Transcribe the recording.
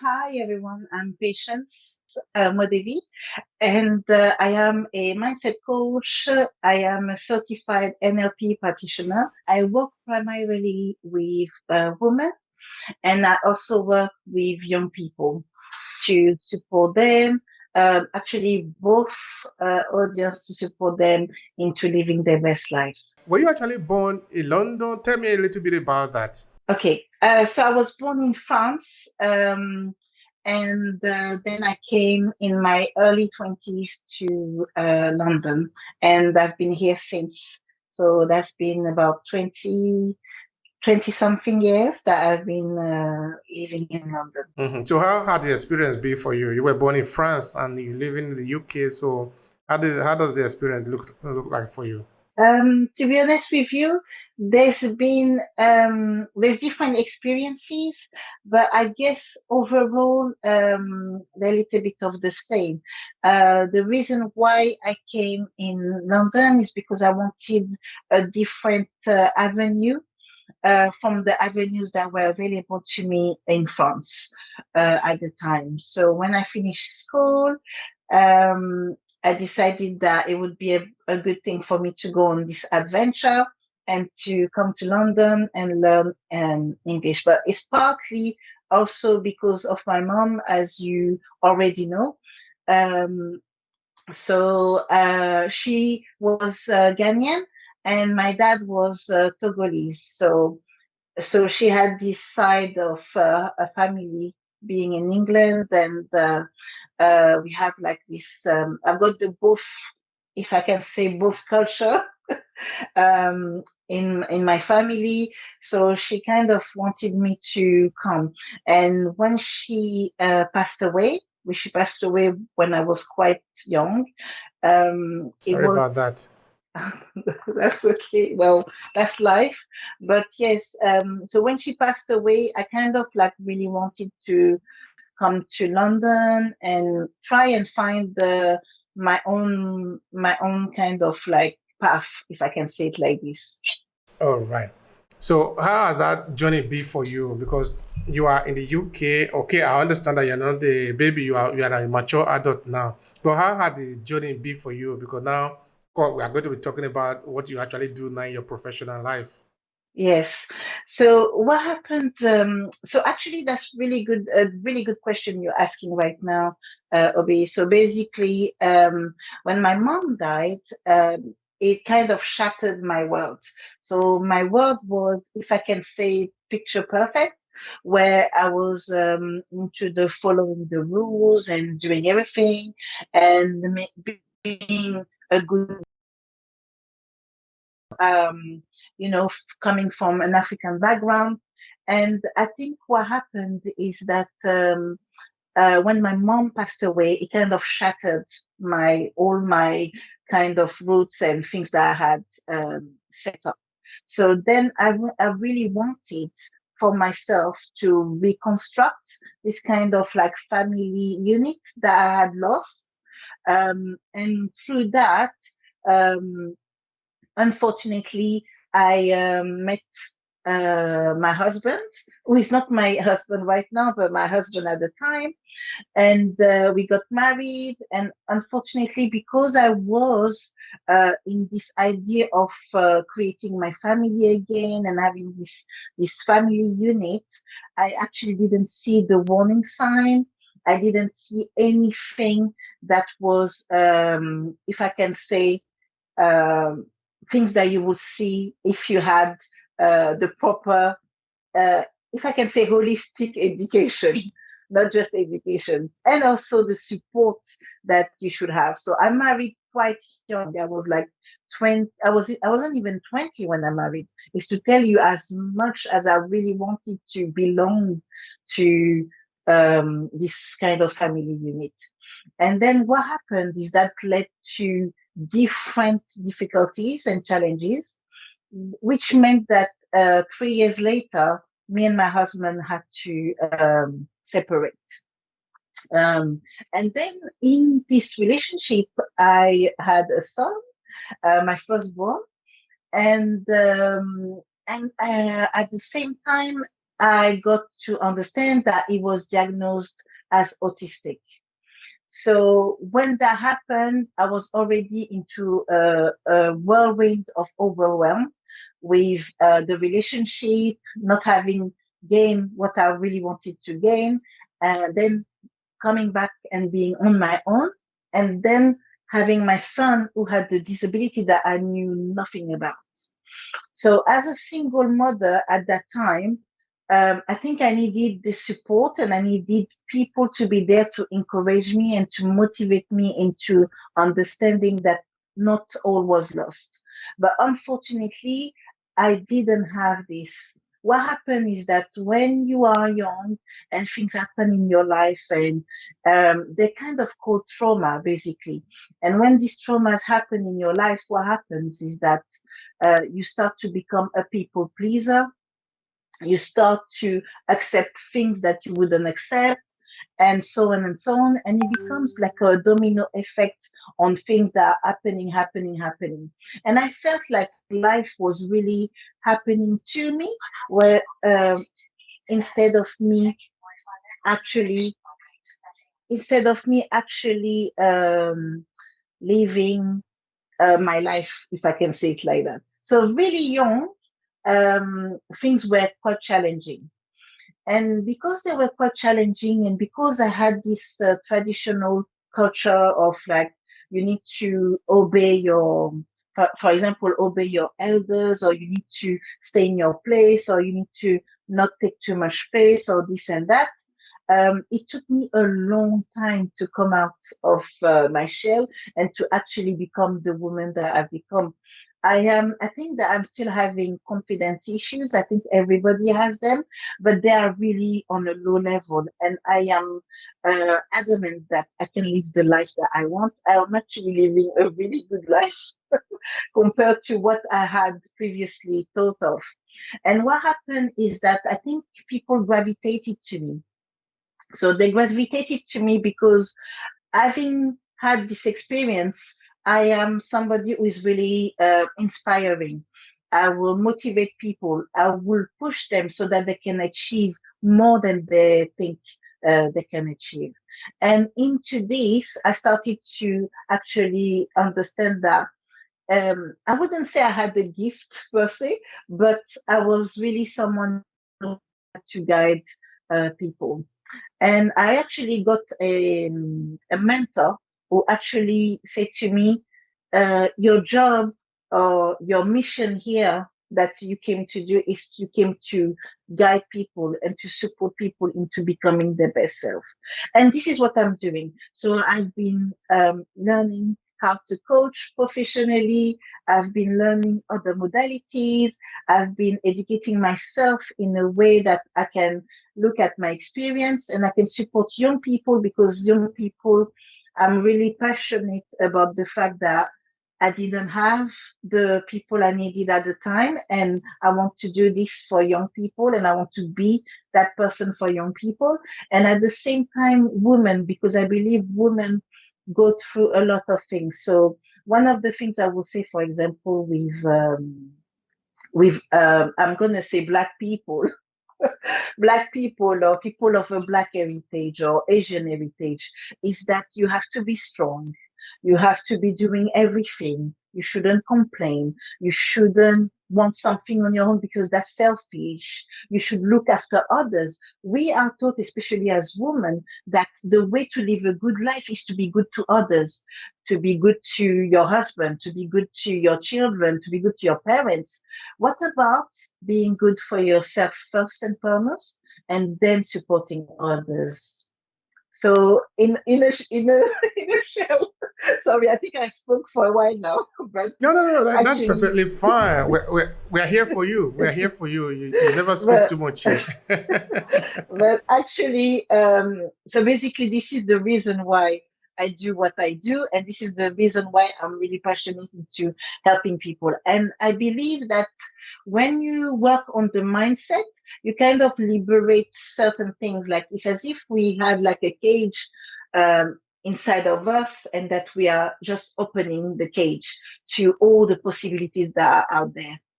Hi everyone, I'm Patience Modevi, and I am a mindset coach. I am a certified NLP practitioner. I work primarily with women, and I also work with young people to support them. Actually, both audience to support them into living their best lives. Were you actually born in London? Tell me a little bit about that. Okay, so I was born in France, and then I came in my early 20s to London, and I've been here since. So that's been about 20 something years that I've been living in London. So how had the experience been for you? You were born in France and you live in the UK. So how does the experience look like for you? To be honest with you, there's different experiences, but I guess overall they're a little bit of the same. The reason why I came in London is because I wanted a different avenue from the avenues that were available to me in France at the time. So when I finished school, I decided that it would be a good thing for me to go on this adventure and to come to London and learn English. But it's partly also because of my mom, as you already know. Um, she was Ghanaian and my dad was Togolese. So she had this side of a family being in England, and we have like this. I've got the both, if I can say, both culture in my family. So she kind of wanted me to come, and when she passed away. She passed away when I was quite young. It Sorry about was that. That's okay. Well, that's life. But yes, so when she passed away, I kind of like really wanted to come to London and try and find my own kind of like path, if I can say it like this. All right. So how has that journey been for you? Because you are in the UK. Okay, I understand that you're not the baby, you are a mature adult now. But how had the journey been for you? Because now we are going to be talking about what you actually do now in your professional life. Yes. So what happened? So actually, that's a really good question you're asking right now, Obi. So basically, when my mom died, it kind of shattered my world. So my world was, if I can say, picture perfect, where I was into the following the rules and doing everything and being a good coming from an African background. And I think what happened is that when my mom passed away, it kind of shattered all my kind of roots and things that I had set up. So then I really wanted for myself to reconstruct this kind of like family unit that I had lost. And through that, um, unfortunately, I met my husband, who is not my husband right now, but my husband at the time. And we got married. And unfortunately, because I was in this idea of creating my family again and having this family unit, I actually didn't see the warning sign. I didn't see anything that was, if I can say, um, things that you would see if you had the proper, if I can say, holistic education, not just education, and also the support that you should have. So I married quite young. I was like 20. I wasn't even 20 when I married. It's to tell you as much as I really wanted to belong to this kind of family unit. And then what happened is that led to different difficulties and challenges, which meant that 3 years later, me and my husband had to separate. Um, and then in this relationship, I had a son, my firstborn, and at the same time, I got to understand that he was diagnosed as autistic. So when that happened, I was already into a whirlwind of overwhelm with the relationship, not having gained what I really wanted to gain, and then coming back and being on my own, and then having my son who had the disability that I knew nothing about. So as a single mother at that time, I think I needed the support and I needed people to be there to encourage me and to motivate me into understanding that not all was lost. But unfortunately, I didn't have this. What happened is that when you are young and things happen in your life and they kind of called trauma basically. And when these traumas happen in your life, what happens is that you start to become a people pleaser. You start to accept things that you wouldn't accept, and so on and so on. And it becomes like a domino effect on things that are happening. And I felt like life was really happening to me, where instead of me actually, instead of me actually living my life, if I can say it like that. So really young, things were quite challenging. And because they were quite challenging, and because I had this traditional culture of like, you need to obey your, for example, obey your elders, or you need to stay in your place, or you need to not take too much space, or this and that. It took me a long time to come out of my shell and to actually become the woman that I've become. I think that I'm still having confidence issues. I think everybody has them, but they are really on a low level. And I am adamant that I can live the life that I want. I am actually living a really good life compared to what I had previously thought of. And what happened is that I think people gravitated to me. So they gravitated to me because having had this experience, I am somebody who is really inspiring. I will motivate people. I will push them so that they can achieve more than they think they can achieve. And into this, I started to actually understand that I wouldn't say I had the gift per se, but I was really someone to guide people. And I actually got a mentor who actually said to me, your job or your mission here that you came to do is you came to guide people and to support people into becoming their best self. And this is what I'm doing. So I've been learning how to coach professionally. I've been learning other modalities. I've been educating myself in a way that I can look at my experience and I can support young people, because young people, I'm really passionate about the fact that I didn't have the people I needed at the time. And I want to do this for young people and I want to be that person for young people. And at the same time, women, because I believe women go through a lot of things. So one of the things I will say, for example, I'm going to say black people, black people or people of a black heritage or Asian heritage, is that you have to be strong. You have to be doing everything. You shouldn't complain. You shouldn't want something on your own because that's selfish. You should look after others. We are taught, especially as women, that the way to live a good life is to be good to others, to be good to your husband, to be good to your children, to be good to your parents. What about being good for yourself first and foremost, and then supporting others? So in a shell. Sorry, I think I spoke for a while now, but No. That's actually, perfectly fine. We're here for you. We're here for you. You never spoke but too much here. but actually, so basically, this is the reason why I do what I do, and this is the reason why I'm really passionate into helping people. And I believe that when you work on the mindset, you kind of liberate certain things. Like it's as if we had like a cage inside of us, and that we are just opening the cage to all the possibilities that are out there.